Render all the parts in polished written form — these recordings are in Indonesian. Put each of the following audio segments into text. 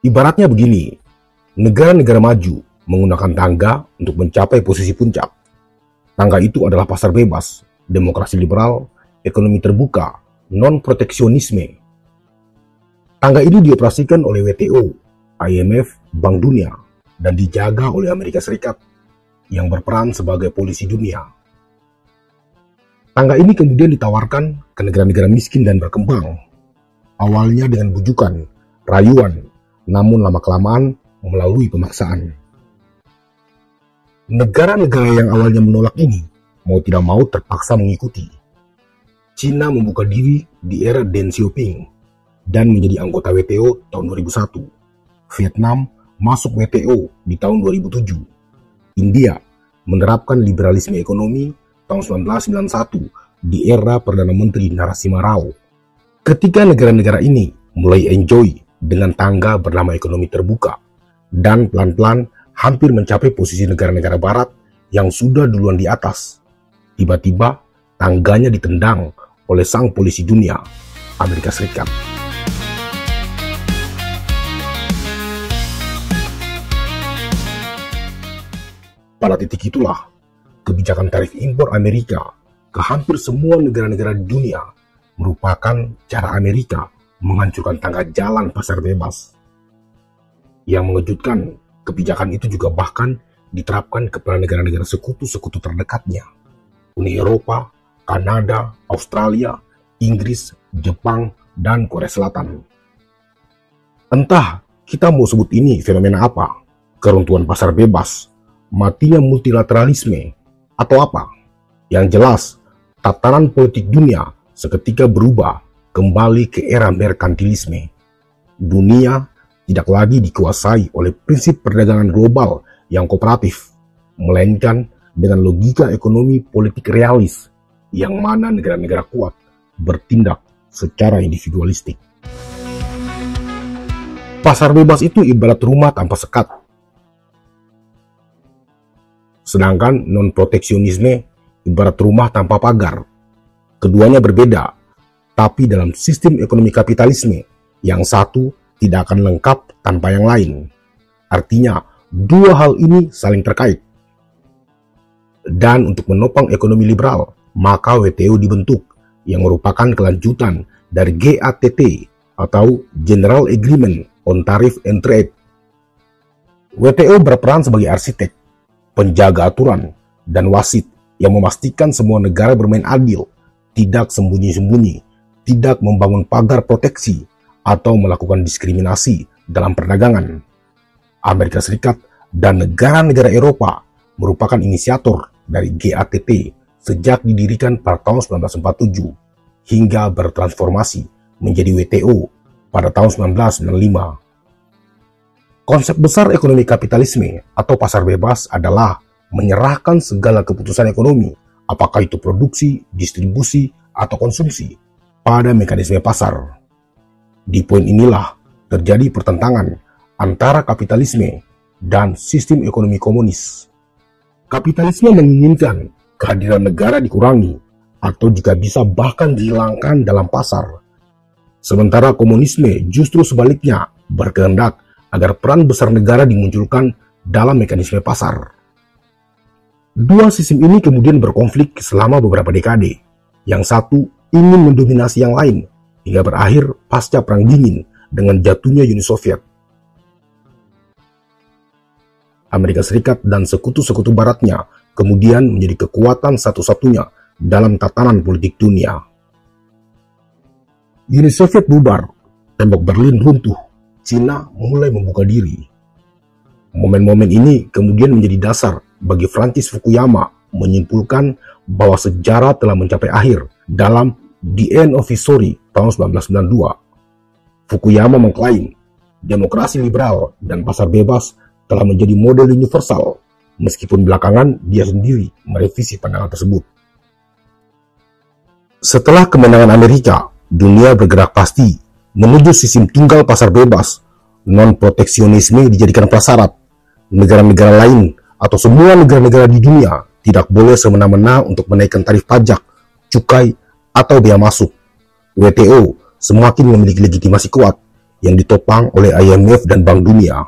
Ibaratnya begini, negara-negara maju menggunakan tangga untuk mencapai posisi puncak. Tangga itu adalah pasar bebas, demokrasi liberal, ekonomi terbuka, non-proteksionisme. Tangga ini dioperasikan oleh WTO, IMF, Bank Dunia, dan dijaga oleh Amerika Serikat yang berperan sebagai polisi dunia. Tangga ini kemudian ditawarkan ke negara-negara miskin dan berkembang, awalnya dengan bujukan, rayuan, namun lama-kelamaan melalui pemaksaan. Negara-negara yang awalnya menolak ini mau tidak mau terpaksa mengikuti. Cina membuka diri di era Deng Xiaoping dan menjadi anggota WTO tahun 2001. Vietnam masuk WTO di tahun 2007. India menerapkan liberalisme ekonomi tahun 1991 di era Perdana Menteri Narasimha Rao. Ketika negara-negara ini mulai enjoy dengan tangga bernama ekonomi terbuka dan pelan-pelan hampir mencapai posisi negara-negara barat yang sudah duluan di atas, tiba-tiba tangganya ditendang oleh sang polisi dunia, Amerika Serikat. Pada titik itulah, kebijakan tarif impor Amerika ke hampir semua negara-negara di dunia merupakan cara Amerika menghancurkan tangga jalan pasar bebas. Yang mengejutkan, kebijakan itu juga bahkan diterapkan kepada negara-negara sekutu-sekutu terdekatnya. Uni Eropa, Kanada, Australia, Inggris, Jepang, dan Korea Selatan. Entah kita mau sebut ini fenomena apa, keruntuhan pasar bebas, matinya multilateralisme, atau apa. Yang jelas, tatanan politik dunia seketika berubah kembali ke era merkantilisme. Dunia tidak lagi dikuasai oleh prinsip perdagangan global yang kooperatif, melainkan dengan logika ekonomi politik realis, yang mana negara-negara kuat bertindak secara individualistik. Pasar bebas itu ibarat rumah tanpa sekat. Sedangkan non-proteksionisme ibarat rumah tanpa pagar. Keduanya berbeda, tapi dalam sistem ekonomi kapitalisme, yang satu tidak akan lengkap tanpa yang lain. Artinya, dua hal ini saling terkait. Dan untuk menopang ekonomi liberal, maka WTO dibentuk, yang merupakan kelanjutan dari GATT atau General Agreement on Tariff and Trade. WTO berperan sebagai arsitek, penjaga aturan, dan wasit yang memastikan semua negara bermain adil, tidak sembunyi-sembunyi, tidak membangun pagar proteksi, atau melakukan diskriminasi dalam perdagangan. Amerika Serikat dan negara-negara Eropa merupakan inisiator dari GATT sejak didirikan pada tahun 1947 hingga bertransformasi menjadi WTO pada tahun 1995. Konsep besar ekonomi kapitalisme atau pasar bebas adalah menyerahkan segala keputusan ekonomi, apakah itu produksi, distribusi, atau konsumsi, pada mekanisme pasar. Di poin inilah terjadi pertentangan antara kapitalisme dan sistem ekonomi komunis. Kapitalisme menginginkan kehadiran negara dikurangi atau jika bisa bahkan dihilangkan dalam pasar. Sementara komunisme justru sebaliknya berkehendak agar peran besar negara dimunculkan dalam mekanisme pasar. Dua sistem ini kemudian berkonflik selama beberapa dekade. Yang satu ingin mendominasi yang lain hingga berakhir pasca Perang Dingin dengan jatuhnya Uni Soviet. Amerika Serikat dan sekutu-sekutu baratnya kemudian menjadi kekuatan satu-satunya dalam tatanan politik dunia. Uni Soviet bubar, tembok Berlin runtuh, Cina mulai membuka diri. Momen-momen ini kemudian menjadi dasar bagi Francis Fukuyama menyimpulkan bahwa sejarah telah mencapai akhir dalam The End of History tahun 1992. Fukuyama mengklaim demokrasi liberal dan pasar bebas telah menjadi model universal, meskipun belakangan dia sendiri merevisi pandangan tersebut. Setelah kemenangan Amerika, dunia bergerak pasti menuju sistem tunggal pasar bebas. Non-proteksionisme dijadikan prasyarat. Negara-negara lain atau semua negara-negara di dunia tidak boleh semena-mena untuk menaikkan tarif pajak, cukai, atau bea masuk. WTO semakin memiliki legitimasi kuat yang ditopang oleh IMF dan Bank Dunia.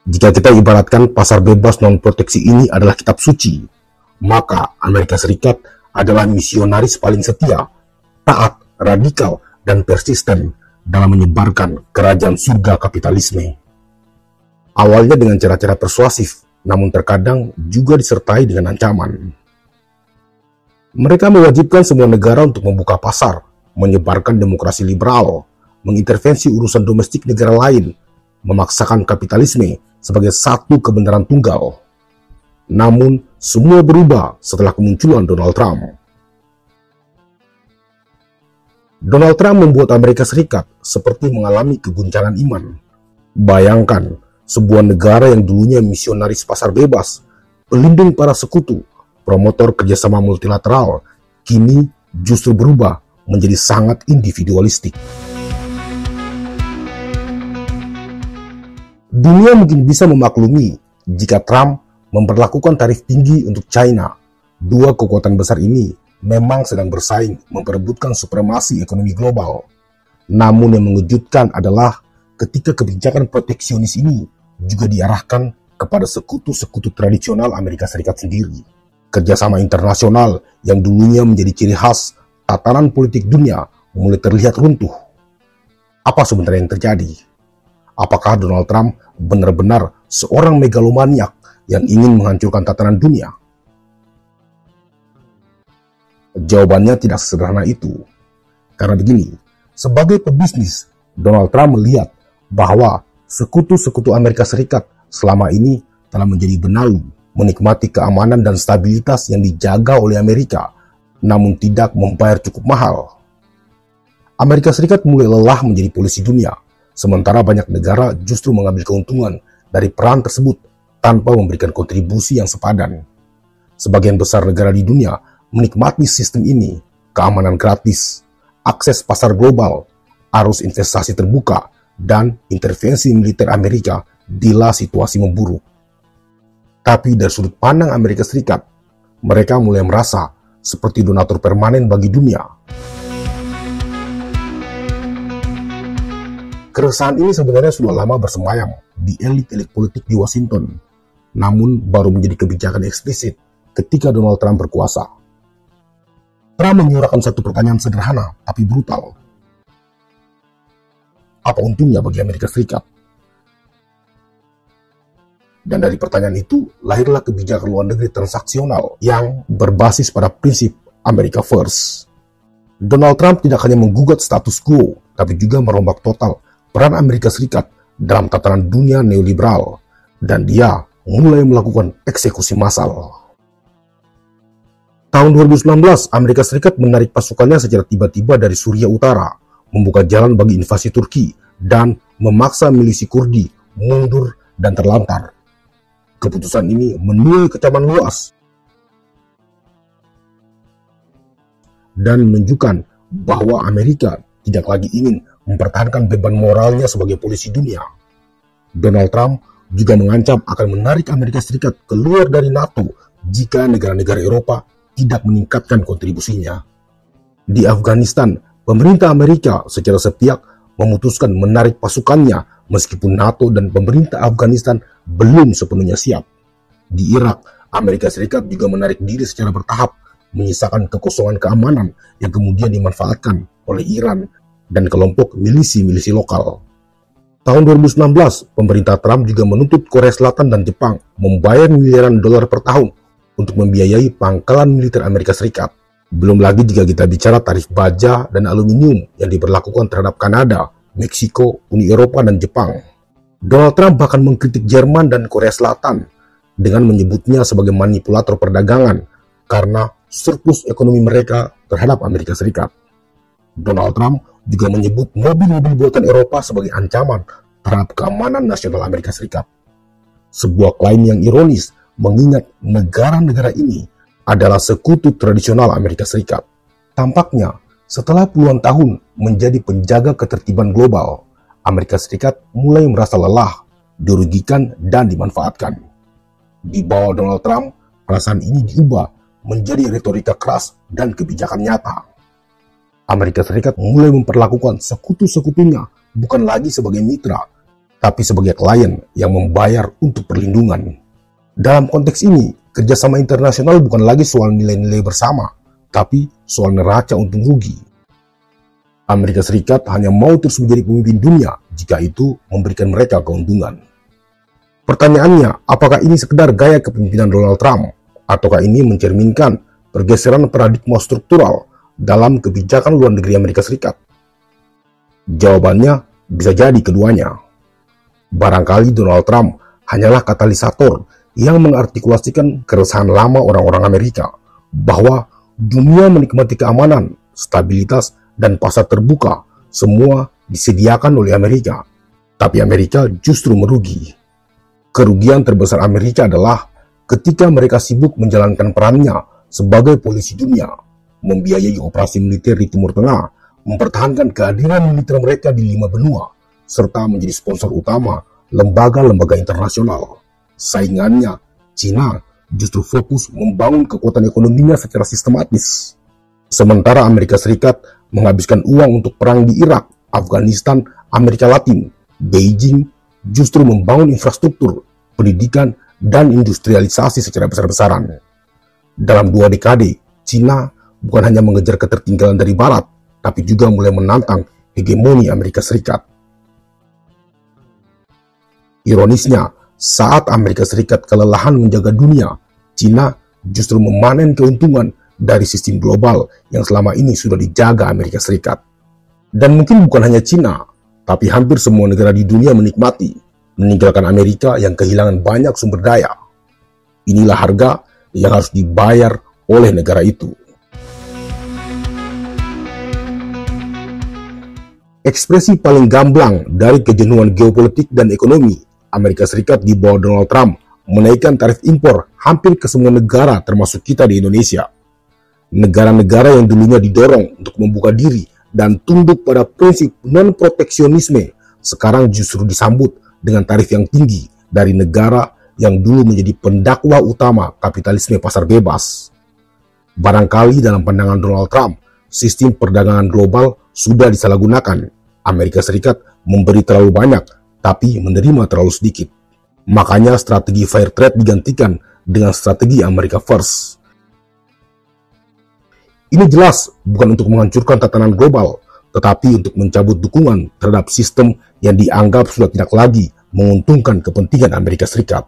Jika kita ibaratkan pasar bebas non-proteksi ini adalah kitab suci, maka Amerika Serikat adalah misionaris paling setia, taat, radikal, dan persisten dalam menyebarkan kerajaan surga kapitalisme. Awalnya dengan cara-cara persuasif, namun terkadang juga disertai dengan ancaman. Mereka mewajibkan semua negara untuk membuka pasar, menyebarkan demokrasi liberal, mengintervensi urusan domestik negara lain, memaksakan kapitalisme sebagai satu kebenaran tunggal. Namun, semua berubah setelah kemunculan Donald Trump. Donald Trump membuat Amerika Serikat seperti mengalami keguncangan iman. Bayangkan, sebuah negara yang dulunya misionaris pasar bebas, pelindung para sekutu, promotor kerjasama multilateral, kini justru berubah menjadi sangat individualistik. Dunia mungkin bisa memaklumi jika Trump memperlakukan tarif tinggi untuk China. Dua kekuatan besar ini memang sedang bersaing memperebutkan supremasi ekonomi global. Namun yang mengejutkan adalah ketika kebijakan proteksionis ini juga diarahkan kepada sekutu-sekutu tradisional Amerika Serikat sendiri. Kerjasama internasional yang dulunya menjadi ciri khas tatanan politik dunia mulai terlihat runtuh. Apa sebenarnya yang terjadi? Apakah Donald Trump benar-benar seorang megalomaniak yang ingin menghancurkan tatanan dunia? Jawabannya tidak sesederhana itu. Karena begini, sebagai pebisnis, Donald Trump melihat bahwa sekutu-sekutu Amerika Serikat selama ini telah menjadi benalu, menikmati keamanan dan stabilitas yang dijaga oleh Amerika, namun tidak membayar cukup mahal. Amerika Serikat mulai lelah menjadi polisi dunia, sementara banyak negara justru mengambil keuntungan dari peran tersebut tanpa memberikan kontribusi yang sepadan. Sebagian besar negara di dunia menikmati sistem ini, keamanan gratis, akses pasar global, arus investasi terbuka, dan intervensi militer Amerika bila situasi memburuk. Tapi dari sudut pandang Amerika Serikat, mereka mulai merasa seperti donatur permanen bagi dunia. Keresahan ini sebenarnya sudah lama bersemayam di elit-elit politik di Washington, namun baru menjadi kebijakan eksplisit ketika Donald Trump berkuasa. Trump menyuarakan satu pertanyaan sederhana tapi brutal. Apa untungnya bagi Amerika Serikat? Dan dari pertanyaan itu, lahirlah kebijakan luar negeri transaksional yang berbasis pada prinsip America First. Donald Trump tidak hanya menggugat status quo, tapi juga merombak total peran Amerika Serikat dalam tatanan dunia neoliberal, dan dia mulai melakukan eksekusi massal. Tahun 2019, Amerika Serikat menarik pasukannya secara tiba-tiba dari Suriah Utara, membuka jalan bagi invasi Turki, dan memaksa milisi Kurdi mundur dan terlantar. Keputusan ini menuai kecaman luas dan menunjukkan bahwa Amerika tidak lagi ingin mempertahankan beban moralnya sebagai polisi dunia. Donald Trump juga mengancam akan menarik Amerika Serikat keluar dari NATO jika negara-negara Eropa tidak meningkatkan kontribusinya. Di Afghanistan, pemerintah Amerika secara sepihak memutuskan menarik pasukannya meskipun NATO dan pemerintah Afghanistan belum sepenuhnya siap. Di Irak, Amerika Serikat juga menarik diri secara bertahap, menyisakan kekosongan keamanan yang kemudian dimanfaatkan oleh Iran dan kelompok milisi-milisi lokal. Tahun 2019, pemerintah Trump juga menuntut Korea Selatan dan Jepang membayar miliaran dolar per tahun untuk membiayai pangkalan militer Amerika Serikat. Belum lagi jika kita bicara tarif baja dan aluminium yang diberlakukan terhadap Kanada, Meksiko, Uni Eropa, dan Jepang. Donald Trump bahkan mengkritik Jerman dan Korea Selatan dengan menyebutnya sebagai manipulator perdagangan karena surplus ekonomi mereka terhadap Amerika Serikat. Donald Trump juga menyebut mobil-mobil buatan Eropa sebagai ancaman terhadap keamanan nasional Amerika Serikat. Sebuah klaim yang ironis mengingat negara-negara ini adalah sekutu tradisional Amerika Serikat. Tampaknya, setelah puluhan tahun menjadi penjaga ketertiban global, Amerika Serikat mulai merasa lelah, dirugikan, dan dimanfaatkan. Di bawah Donald Trump, perasaan ini diubah menjadi retorika keras dan kebijakan nyata. Amerika Serikat mulai memperlakukan sekutu-sekutunya bukan lagi sebagai mitra, tapi sebagai klien yang membayar untuk perlindungan. Dalam konteks ini, kerjasama internasional bukan lagi soal nilai-nilai bersama, tapi soal neraca untung rugi. Amerika Serikat hanya mau terus menjadi pemimpin dunia jika itu memberikan mereka keuntungan. Pertanyaannya, apakah ini sekedar gaya kepemimpinan Donald Trump, ataukah ini mencerminkan pergeseran paradigma struktural dalam kebijakan luar negeri Amerika Serikat? Jawabannya bisa jadi keduanya. Barangkali Donald Trump hanyalah katalisator yang mengartikulasikan keresahan lama orang-orang Amerika bahwa dunia menikmati keamanan, stabilitas, dan pasar terbuka semua disediakan oleh Amerika, tapi Amerika justru merugi. Kerugian terbesar Amerika adalah ketika mereka sibuk menjalankan perannya sebagai polisi dunia, membiayai operasi militer di Timur Tengah, mempertahankan kehadiran militer mereka di 5 benua, serta menjadi sponsor utama lembaga-lembaga internasional. Saingannya, Cina, justru fokus membangun kekuatan ekonominya secara sistematis. Sementara Amerika Serikat menghabiskan uang untuk perang di Irak, Afghanistan, Amerika Latin, Beijing justru membangun infrastruktur, pendidikan, dan industrialisasi secara besar-besaran. Dalam 2 dekade, Cina bukan hanya mengejar ketertinggalan dari Barat, tapi juga mulai menantang hegemoni Amerika Serikat. Ironisnya, saat Amerika Serikat kelelahan menjaga dunia, Cina justru memanen keuntungan dari sistem global yang selama ini sudah dijaga Amerika Serikat. Dan mungkin bukan hanya Cina, tapi hampir semua negara di dunia menikmati, meninggalkan Amerika yang kehilangan banyak sumber daya. Inilah harga yang harus dibayar oleh negara itu. Ekspresi paling gamblang dari kejenuhan geopolitik dan ekonomi Amerika Serikat di bawah Donald Trump menaikkan tarif impor hampir ke semua negara termasuk kita di Indonesia. Negara-negara yang dulunya didorong untuk membuka diri dan tunduk pada prinsip non-proteksionisme sekarang justru disambut dengan tarif yang tinggi dari negara yang dulu menjadi pendakwa utama kapitalisme pasar bebas. Barangkali dalam pandangan Donald Trump, sistem perdagangan global sudah disalahgunakan. Amerika Serikat memberi terlalu banyak, tapi menerima terlalu sedikit. Makanya strategi fair trade digantikan dengan strategi America First. Ini jelas bukan untuk menghancurkan tatanan global, tetapi untuk mencabut dukungan terhadap sistem yang dianggap sudah tidak lagi menguntungkan kepentingan Amerika Serikat.